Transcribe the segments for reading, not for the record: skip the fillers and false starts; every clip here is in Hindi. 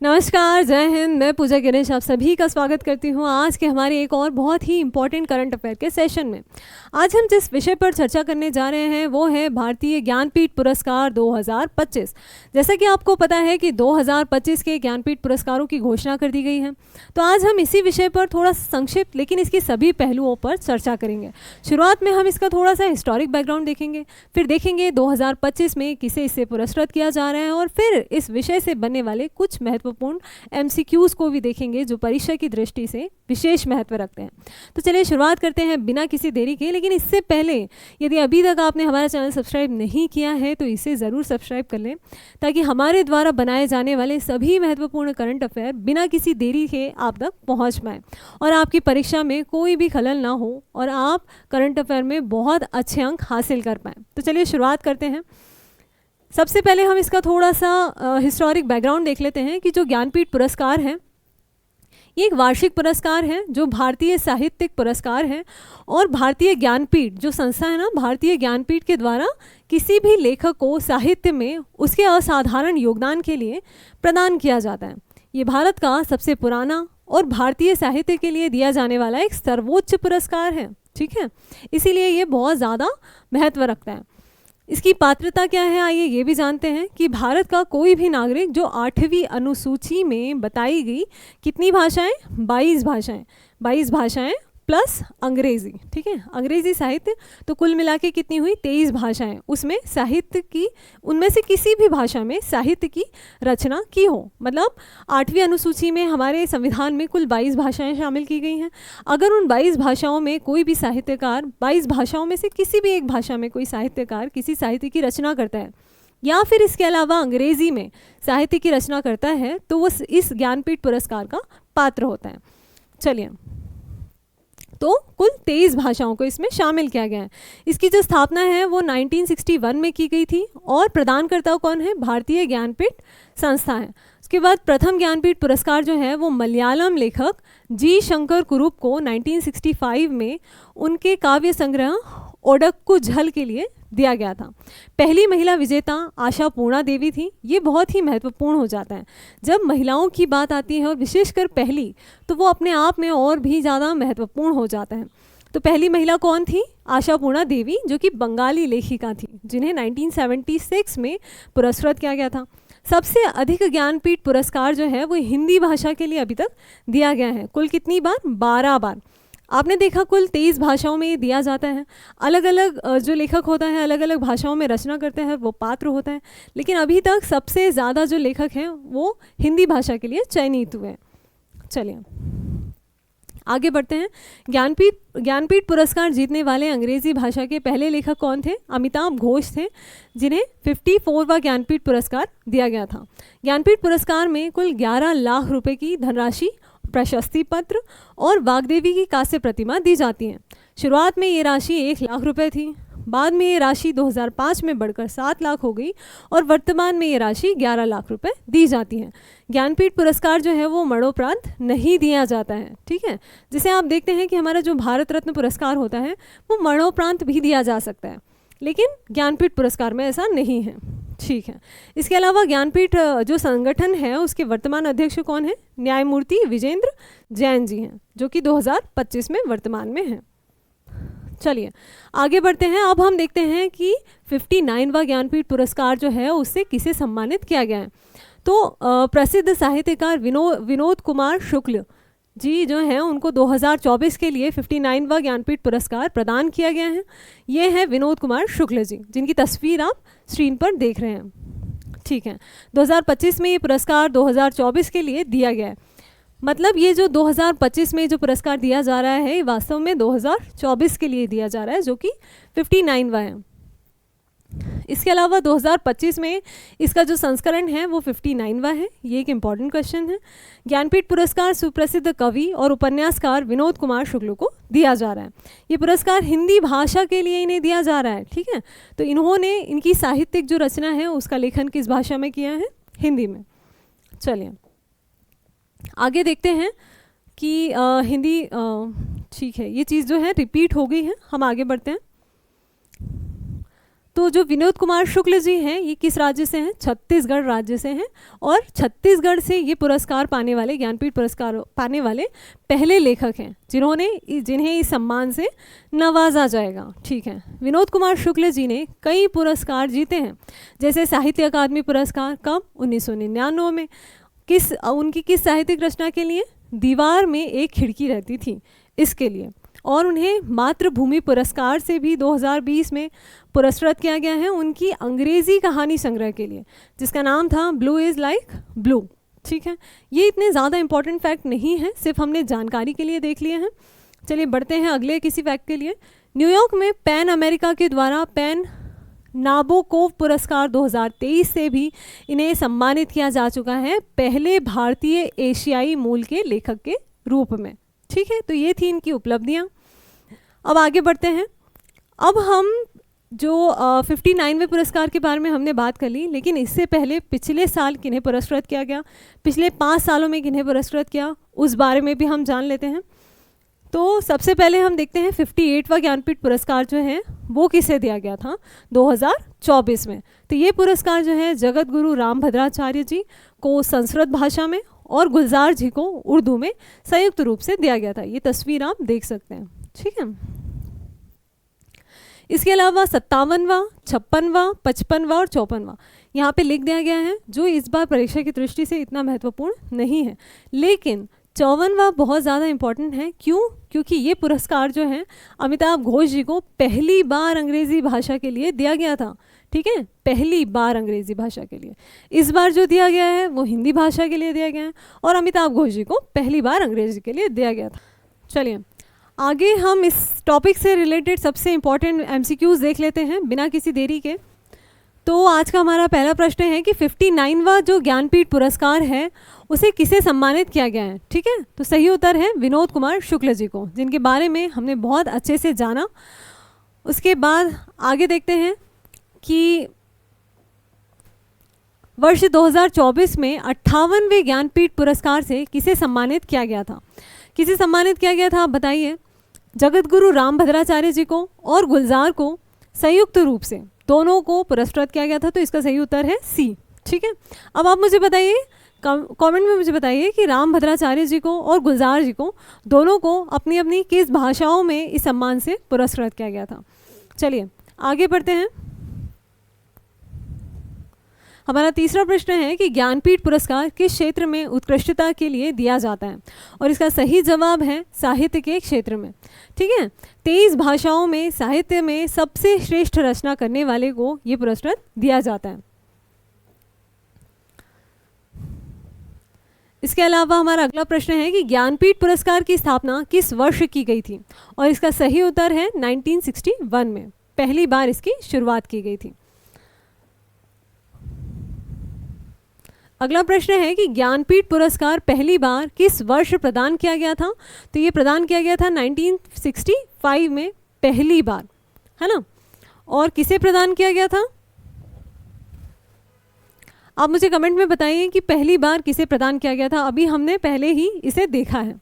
नमस्कार, जय हिंद। मैं पूजा गिरीश आप सभी का स्वागत करती हूँ आज के हमारे एक और बहुत ही इम्पॉर्टेंट करंट अफेयर के सेशन में। आज हम जिस विषय पर चर्चा करने जा रहे हैं वो है भारतीय ज्ञानपीठ पुरस्कार 2025। जैसा कि आपको पता है कि 2025 के ज्ञानपीठ पुरस्कारों की घोषणा कर दी गई है, तो आज हम इसी विषय पर थोड़ा संक्षिप्त लेकिन इसकी सभी पहलुओं पर चर्चा करेंगे। शुरुआत में हम इसका थोड़ा सा हिस्टोरिक बैकग्राउंड देखेंगे, फिर देखेंगे 2025 में किसे इससे पुरस्कृत किया जा रहा है, और फिर इस विषय से बनने वाले कुछ महत्वपूर्ण MCQs को भी देखेंगे जो परीक्षा की दृष्टि से विशेष महत्व रखते हैं। तो चलिए शुरुआत करते हैं बिना किसी देरी के। लेकिन इससे पहले यदि अभी तक आपने हमारा चैनल सब्सक्राइब नहीं किया है तो इसे ज़रूर सब्सक्राइब कर लें, ताकि हमारे द्वारा बनाए जाने वाले सभी महत्वपूर्ण करंट अफेयर बिना किसी देरी के आप तक पहुँच पाएँ और आपकी परीक्षा में कोई भी खलल ना हो और आप करंट अफेयर में बहुत अच्छे अंक हासिल कर पाएँ। तो चलिए शुरुआत करते हैं। सबसे पहले हम इसका थोड़ा सा हिस्टोरिक बैकग्राउंड देख लेते हैं कि जो ज्ञानपीठ पुरस्कार हैं ये एक वार्षिक पुरस्कार है जो भारतीय साहित्यिक पुरस्कार है, और भारतीय ज्ञानपीठ जो संस्था है ना, भारतीय ज्ञानपीठ के द्वारा किसी भी लेखक को साहित्य में उसके असाधारण योगदान के लिए प्रदान किया जाता है। ये भारत का सबसे पुराना और भारतीय साहित्य के लिए दिया जाने वाला एक सर्वोच्च पुरस्कार है। ठीक है, इसीलिए ये बहुत ज़्यादा महत्व रखता है। इसकी पात्रता क्या है, आइए ये भी जानते हैं कि भारत का कोई भी नागरिक जो 8वीं अनुसूची में बताई गई कितनी भाषाएं, 22 भाषाएं प्लस अंग्रेज़ी। ठीक है, अंग्रेज़ी साहित्य तो कुल मिला के कितनी हुई, 23 भाषाएं। उसमें साहित्य की, उनमें से किसी भी भाषा में साहित्य की रचना की हो। मतलब 8वीं अनुसूची में हमारे संविधान में कुल 22 भाषाएं शामिल की गई हैं। अगर उन 22 भाषाओं में कोई भी साहित्यकार, 22 भाषाओं में से किसी भी एक भाषा में कोई साहित्यकार किसी साहित्य की रचना करता है या फिर इसके अलावा अंग्रेज़ी में साहित्य की रचना करता है तो वो इस ज्ञानपीठ पुरस्कार का पात्र होता है। चलिए, तो कुल 23 भाषाओं को इसमें शामिल किया गया है। इसकी जो स्थापना है वो 1961 में की गई थी और प्रदानकर्ता कौन है, भारतीय ज्ञानपीठ संस्था है। उसके बाद प्रथम ज्ञानपीठ पुरस्कार जो है वो मलयालम लेखक जी शंकर कुरुप को 1965 में उनके काव्य संग्रह ओडक्कू झल के लिए दिया गया था। पहली महिला विजेता आशा पूर्णा देवी थी। ये बहुत ही महत्वपूर्ण हो जाता है जब महिलाओं की बात आती है, और विशेषकर पहली, तो वो अपने आप में और भी ज़्यादा महत्वपूर्ण हो जाता है। तो पहली महिला कौन थी, आशा पूर्णा देवी, जो कि बंगाली लेखिका थी, जिन्हें 1976 में पुरस्कृत किया गया था। सबसे अधिक ज्ञानपीठ पुरस्कार जो है वो हिंदी भाषा के लिए अभी तक दिया गया है। कुल कितनी बार, 12 बार। आपने देखा कुल 23 भाषाओं में ये दिया जाता है। अलग अलग जो लेखक होता है अलग अलग भाषाओं में रचना करते हैं, वो पात्र होता है, लेकिन अभी तक सबसे ज़्यादा जो लेखक हैं वो हिंदी भाषा के लिए चयनित हुए। चलिए आगे बढ़ते हैं। ज्ञानपीठ पुरस्कार जीतने वाले अंग्रेज़ी भाषा के पहले लेखक कौन थे, अमिताभ घोष थे, जिन्हें 54वां ज्ञानपीठ पुरस्कार दिया गया था। ज्ञानपीठ पुरस्कार में कुल 11 लाख रुपए की धनराशि, प्रशस्ति पत्र और वाग्देवी की कांस्य प्रतिमा दी जाती है। शुरुआत में ये राशि 1 लाख रुपए थी, बाद में ये राशि 2005 में बढ़कर 7 लाख हो गई और वर्तमान में ये राशि 11 लाख रुपए दी जाती है। ज्ञानपीठ पुरस्कार जो है वो मरणोपरांत नहीं दिया जाता है। ठीक है, जिसे आप देखते हैं कि हमारा जो भारत रत्न पुरस्कार होता है वो मरणोपरांत भी दिया जा सकता है, लेकिन ज्ञानपीठ पुरस्कार में ऐसा नहीं है। ठीक है, इसके अलावा ज्ञानपीठ जो संगठन है उसके वर्तमान अध्यक्ष कौन है, न्यायमूर्ति विजेंद्र जैन जी हैं, जो कि 2025 में वर्तमान में हैं। चलिए आगे बढ़ते हैं। अब हम देखते हैं कि 59वां ज्ञानपीठ पुरस्कार जो है उससे किसे सम्मानित किया गया है। तो प्रसिद्ध साहित्यकार विनोद कुमार शुक्ल जी जो हैं उनको 2024 के लिए 59वां ज्ञानपीठ पुरस्कार प्रदान किया गया है। ये है विनोद कुमार शुक्ल जी, जिनकी तस्वीर आप स्क्रीन पर देख रहे हैं। ठीक है, 2025 में ये पुरस्कार 2024 के लिए दिया गया है। मतलब ये जो 2025 में जो पुरस्कार दिया जा रहा है वास्तव में 2024 के लिए दिया जा रहा है, जो कि 59वां है। इसके अलावा 2025 में इसका जो संस्करण है वो 59वां है। ये एक इम्पॉर्टेंट क्वेश्चन है। ज्ञानपीठ पुरस्कार सुप्रसिद्ध कवि और उपन्यासकार विनोद कुमार शुक्ल को दिया जा रहा है। ये पुरस्कार हिंदी भाषा के लिए इन्हें दिया जा रहा है। ठीक है, तो इन्होंने इनकी साहित्यिक जो रचना है उसका लेखन किस भाषा में किया है, हिंदी में। चलिए आगे देखते हैं कि हिंदी, ठीक है, ये चीज़ जो है रिपीट हो गई है। हम आगे बढ़ते हैं। तो जो विनोद कुमार शुक्ल जी हैं ये किस राज्य से हैं? छत्तीसगढ़ राज्य से हैं, और छत्तीसगढ़ से ये पुरस्कार पाने वाले, ज्ञानपीठ पुरस्कार पाने वाले पहले लेखक हैं जिन्हें इस सम्मान से नवाजा जाएगा। ठीक है, विनोद कुमार शुक्ल जी ने कई पुरस्कार जीते हैं, जैसे साहित्य अकादमी पुरस्कार कब? 1999 में। उनकी किस साहित्यिक रचना के लिए? दीवार में एक खिड़की रहती थी, इसके लिए। और उन्हें मातृभूमि पुरस्कार से भी 2020 में पुरस्कृत किया गया है उनकी अंग्रेज़ी कहानी संग्रह के लिए, जिसका नाम था ब्लू इज़ लाइक ब्लू। ठीक है, ये इतने ज़्यादा इंपॉर्टेंट फैक्ट नहीं है, सिर्फ हमने जानकारी के लिए देख लिए हैं। चलिए बढ़ते हैं अगले किसी फैक्ट के लिए। न्यूयॉर्क में पैन अमेरिका के द्वारा पैन नाबोकोव पुरस्कार 2023 से भी इन्हें सम्मानित किया जा चुका है, पहले भारतीय एशियाई मूल के लेखक के रूप में। ठीक है, तो ये थी इनकी उपलब्धियाँ। अब आगे बढ़ते हैं। अब हम जो 59वें पुरस्कार के बारे में हमने बात कर ली, लेकिन इससे पहले पिछले साल किन्हें पुरस्कृत किया गया, पिछले 5 सालों में किन्हें पुरस्कृत किया, उस बारे में भी हम जान लेते हैं। तो सबसे पहले हम देखते हैं 58वां ज्ञानपीठ पुरस्कार जो है वो किसे दिया गया था 2024 में। तो ये पुरस्कार जो है जगत गुरु रामभद्राचार्य जी को संस्कृत भाषा में और गुलजार जी को उर्दू में संयुक्त रूप से दिया गया था। ये तस्वीर आप देख सकते हैं। ठीक है, इसके अलावा 57वां, 56वां, 55वां और 54वां यहाँ पे लिख दिया गया है, जो इस बार परीक्षा की दृष्टि से इतना महत्वपूर्ण नहीं है, लेकिन 54वां बहुत ज़्यादा इंपॉर्टेंट है। क्यों? क्योंकि ये पुरस्कार जो है अमिताभ घोष जी को पहली बार अंग्रेज़ी भाषा के लिए दिया गया था। ठीक है, पहली बार अंग्रेज़ी भाषा के लिए। इस बार जो दिया गया है वो हिंदी भाषा के लिए दिया गया है, और अमिताभ घोष जी को पहली बार अंग्रेज़ी के लिए दिया गया था। चलिए आगे हम इस टॉपिक से रिलेटेड सबसे इम्पॉर्टेंट MCQs देख लेते हैं बिना किसी देरी के। तो आज का हमारा पहला प्रश्न है कि 59वां जो ज्ञानपीठ पुरस्कार है उसे किसे सम्मानित किया गया है। ठीक है, तो सही उत्तर है विनोद कुमार शुक्ल जी को, जिनके बारे में हमने बहुत अच्छे से जाना। उसके बाद आगे देखते हैं कि वर्ष 2024 में 58वें ज्ञानपीठ पुरस्कार से किसे सम्मानित किया गया था। किसे सम्मानित किया गया था आप बताइए? जगत गुरु रामभद्राचार्य जी को और गुलजार को संयुक्त रूप से दोनों को पुरस्कृत किया गया था, तो इसका सही उत्तर है सी। ठीक है, अब आप मुझे बताइए, कमेंट में मुझे बताइए कि रामभद्राचार्य जी को और गुलजार जी को दोनों को अपनी अपनी किस भाषाओं में इस सम्मान से पुरस्कृत किया गया था। चलिए आगे बढ़ते हैं। हमारा तीसरा प्रश्न है कि ज्ञानपीठ पुरस्कार किस क्षेत्र में उत्कृष्टता के लिए दिया जाता है, और इसका सही जवाब है साहित्य के क्षेत्र में। ठीक है, 23 भाषाओं में साहित्य में सबसे श्रेष्ठ रचना करने वाले को ये पुरस्कार दिया जाता है। इसके अलावा हमारा अगला प्रश्न है कि ज्ञानपीठ पुरस्कार की स्थापना किस वर्ष की गई थी, और इसका सही उत्तर है 1961 में पहली बार इसकी शुरुआत की गई थी। अगला प्रश्न है कि ज्ञानपीठ पुरस्कार पहली बार किस वर्ष प्रदान किया गया था। तो ये प्रदान किया गया था 1965 में पहली बार, है ना। और किसे प्रदान किया गया था? आप मुझे कमेंट में बताइए कि पहली बार किसे प्रदान किया गया था। अभी हमने पहले ही इसे देखा है।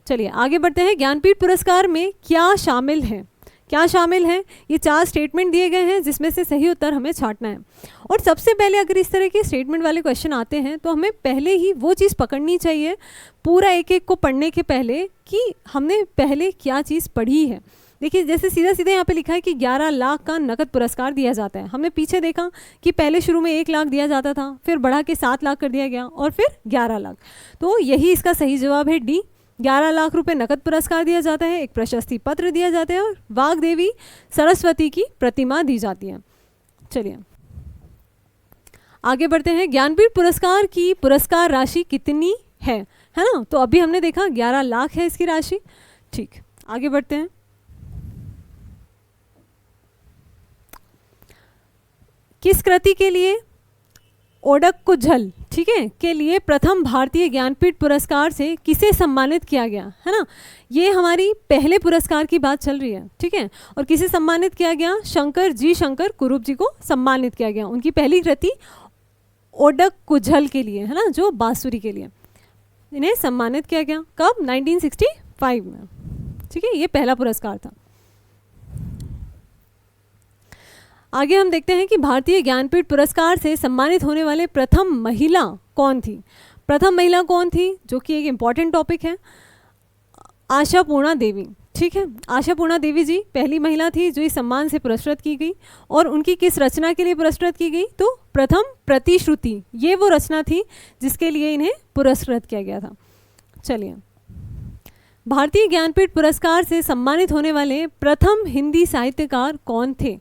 चलिए आगे बढ़ते हैं। ज्ञानपीठ पुरस्कार में क्या शामिल है? क्या शामिल है? ये 4 स्टेटमेंट दिए गए हैं, जिसमें से सही उत्तर हमें छांटना है। और सबसे पहले अगर इस तरह के स्टेटमेंट वाले क्वेश्चन आते हैं तो हमें पहले ही वो चीज़ पकड़नी चाहिए, पूरा एक एक को पढ़ने के पहले, कि हमने पहले क्या चीज़ पढ़ी है। देखिए जैसे सीधा सीधा यहाँ पे लिखा है कि 11 लाख का नकद पुरस्कार दिया जाता है। हमने पीछे देखा कि पहले शुरू में 1 लाख दिया जाता था, फिर बढ़ा के 7 लाख कर दिया गया, और फिर 11 लाख। तो यही इसका सही जवाब है डी। 11 लाख रुपए नकद पुरस्कार दिया जाता है, एक प्रशस्ति पत्र दिया जाता है, और वाग्देवी सरस्वती की प्रतिमा दी जाती है। चलिए आगे बढ़ते हैं। ज्ञानपीठ पुरस्कार की पुरस्कार राशि कितनी है ना। तो अभी हमने देखा 11 लाख है इसकी राशि। ठीक, आगे बढ़ते हैं। किस कृति के लिए ओडक्कुझल, ठीक है, के लिए प्रथम भारतीय ज्ञानपीठ पुरस्कार से किसे सम्मानित किया गया, है ना। ये हमारी पहले पुरस्कार की बात चल रही है, ठीक है। और किसे सम्मानित किया गया? शंकर कुरूप जी को सम्मानित किया गया। उनकी पहली कृति ओडक्कुझल के लिए, है ना, जो बांसुरी के लिए इन्हें सम्मानित किया गया। कब? 1965 में। ठीक है, ये पहला पुरस्कार था। आगे हम देखते हैं कि भारतीय ज्ञानपीठ पुरस्कार से सम्मानित होने वाले प्रथम महिला कौन थी। प्रथम महिला कौन थी, जो कि एक इम्पॉर्टेंट टॉपिक है, आशापूर्णा देवी। ठीक है, आशापूर्णा देवी जी पहली महिला थी जो इस सम्मान से पुरस्कृत की गई। और उनकी किस रचना के लिए पुरस्कृत की गई, तो प्रथम प्रतिश्रुति, ये वो रचना थी जिसके लिए इन्हें पुरस्कृत किया गया था। चलिए, भारतीय ज्ञानपीठ पुरस्कार से सम्मानित होने वाले प्रथम हिंदी साहित्यकार कौन थे।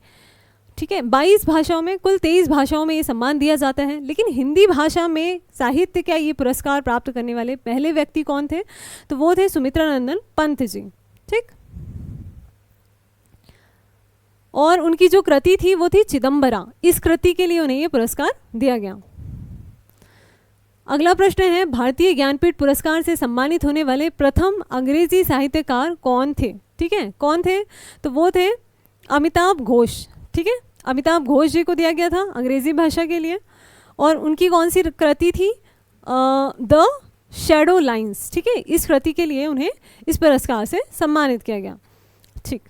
ठीक है, 22 भाषाओं में, कुल 23 भाषाओं में ये सम्मान दिया जाता है, लेकिन हिंदी भाषा में साहित्य का ये पुरस्कार प्राप्त करने वाले पहले व्यक्ति कौन थे, तो वो थे सुमित्रा नंदन पंत जी। ठीक, और उनकी जो कृति थी वो थी चिदम्बरा। इस कृति के लिए उन्हें ये पुरस्कार दिया गया। अगला प्रश्न है, भारतीय ज्ञानपीठ पुरस्कार से सम्मानित होने वाले प्रथम अंग्रेजी साहित्यकार कौन थे। ठीक है, कौन थे, तो वो थे अमिताभ घोष। ठीक है, अमिताभ घोष जी को दिया गया था अंग्रेजी भाषा के लिए। और उनकी कौन सी कृति थी, द शैडो लाइन्स। ठीक है, इस कृति के लिए उन्हें इस पुरस्कार से सम्मानित किया गया। ठीक,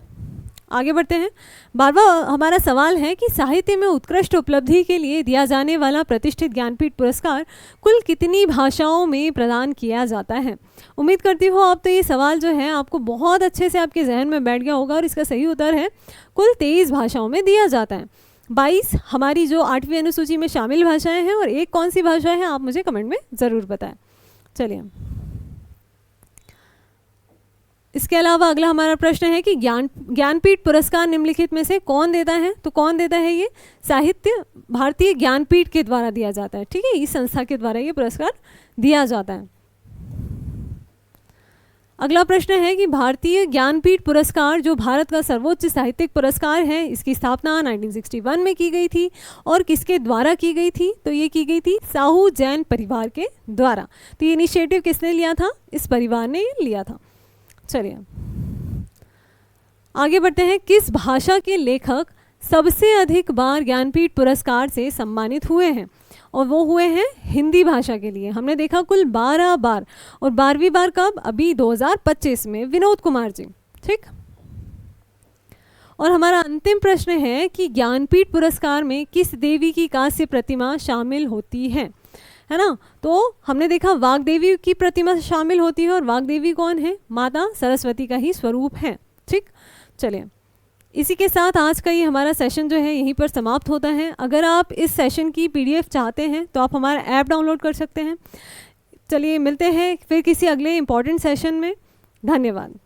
आगे बढ़ते हैं। 12वां हमारा सवाल है कि साहित्य में उत्कृष्ट उपलब्धि के लिए दिया जाने वाला प्रतिष्ठित ज्ञानपीठ पुरस्कार कुल कितनी भाषाओं में प्रदान किया जाता है। उम्मीद करती हूँ आप तो ये सवाल जो है आपको बहुत अच्छे से आपके जहन में बैठ गया होगा, और इसका सही उत्तर है कुल 23 भाषाओं में दिया जाता है। 22 हमारी जो 8वीं अनुसूची में शामिल भाषाएं हैं, और एक कौन सी भाषा है आप मुझे कमेंट में ज़रूर बताएं। चलिए, इसके अलावा अगला हमारा प्रश्न है कि ज्ञानपीठ पुरस्कार निम्नलिखित में से कौन देता है। तो कौन देता है, ये साहित्य भारतीय ज्ञानपीठ के द्वारा दिया जाता है। ठीक है, इस संस्था के द्वारा ये पुरस्कार दिया जाता है। अगला प्रश्न है कि भारतीय ज्ञानपीठ पुरस्कार जो भारत का सर्वोच्च साहित्यिक पुरस्कार है, इसकी स्थापना 1961 में की गई थी, और किसके द्वारा की गई थी, तो ये की गई थी साहू जैन परिवार के द्वारा। तो ये इनिशिएटिव किसने लिया था, इस परिवार ने लिया था। चलिए, आगे बढ़ते हैं। किस भाषा के लेखक सबसे अधिक बार ज्ञानपीठ पुरस्कार से सम्मानित हुए हैं, और वो हुए हैं हिंदी भाषा के लिए। हमने देखा कुल 12 बार, और 12वीं बार कब, अभी 2025 में विनोद कुमार जी। ठीक, और हमारा अंतिम प्रश्न है कि ज्ञानपीठ पुरस्कार में किस देवी की कांस्य प्रतिमा शामिल होती है ना। तो हमने देखा वाग्देवी की प्रतिमा शामिल होती है, और वाग्देवी कौन है, माता सरस्वती का ही स्वरूप है। ठीक, चलिए, इसी के साथ आज का ये हमारा सेशन जो है यहीं पर समाप्त होता है। अगर आप इस सेशन की PDF चाहते हैं तो आप हमारा ऐप डाउनलोड कर सकते हैं। चलिए, मिलते हैं फिर किसी अगले इम्पॉर्टेंट सेशन में। धन्यवाद।